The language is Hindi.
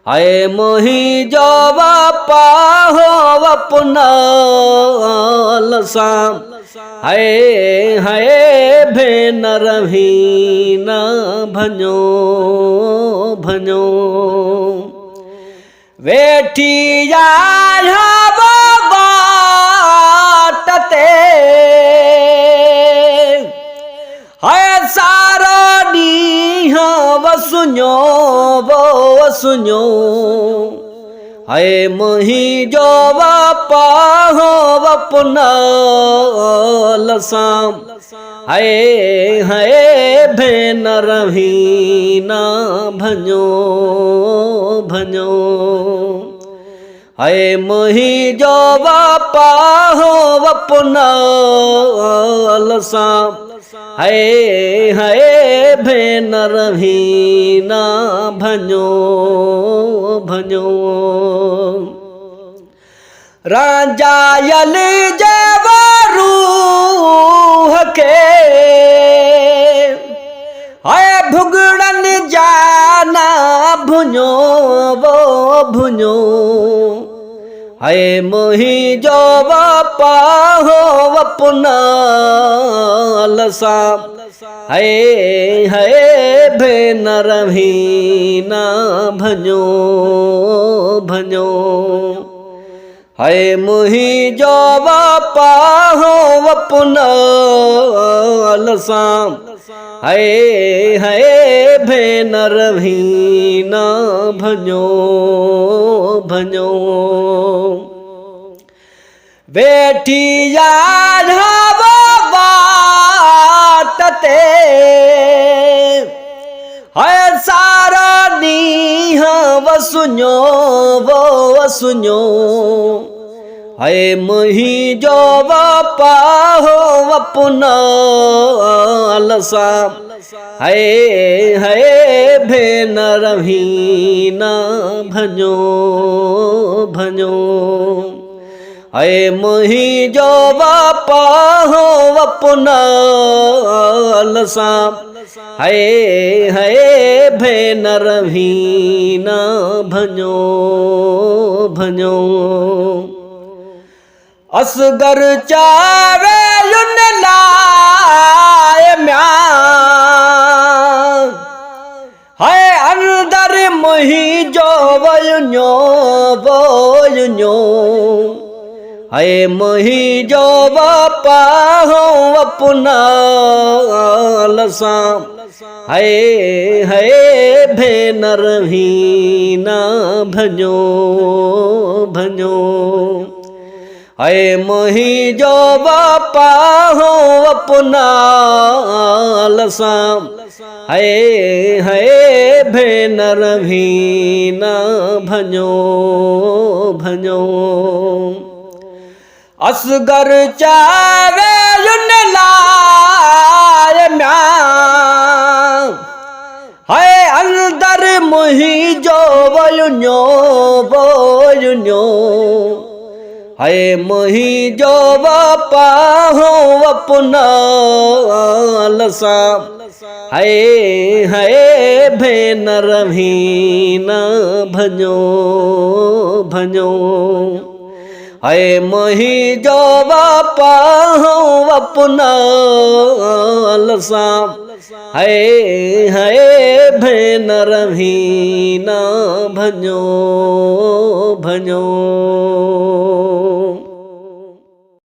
हाय मोही जो बापा हो अपना लसाम हाय हाय भेन रही न भञो भञो वेठी यार बाटते हाय सारो ॾींह वसुञो वो वसुञो हाय मुंहिंजो बापा हो अपना लसाम हाय हाय भेन रही न भञो भञो हाय मुंहिंजो बापा हो अपना लसाम हाय हाय भेन रही न भञो भञो राजा यल रूह के हाय भुगड़न जाना भुञो वो भुञो हाय मुंहिंजो बापा हो अपना लसाम हाय हाय भेन रही न भञो भञो हाय मुंहिंजो बापा हो अपना लसाम हाय हाय भेन रही न भञो भञो वेठी यार बाटते हाय सारा ॾींह वसुञो वो वसुञो हाय मुंहिंजो बापा हो अपना लसाम हाय हाय भेन रही न भञो भञो हाय मुंहिंजो बापा हो अपना लसाम हाय हाय भेन रही न भञो भञो असगर चावे युन लाए म्यां हाय अंदर मुंहिंजो वयुञो वयुञो हाय मुंहिंजो बापा हो अपना लसाम हाय हाय भेन रही न भञो भञो हाय मुंहिंजो बापा हो अपना लसाम हाय हाय भेन रही न भञो भञो असगर चावे युन लाए म्यां हाय अंदर मुंहिंजो वयुञो वयुञो हाय मुंहिंजो बापा हो अपना लसाम हाय हाय भेन रही न भञो भञो हाय मुंहिंजो बापा हो अपना लसाम हाय हाय भेन रही न भञो भञो।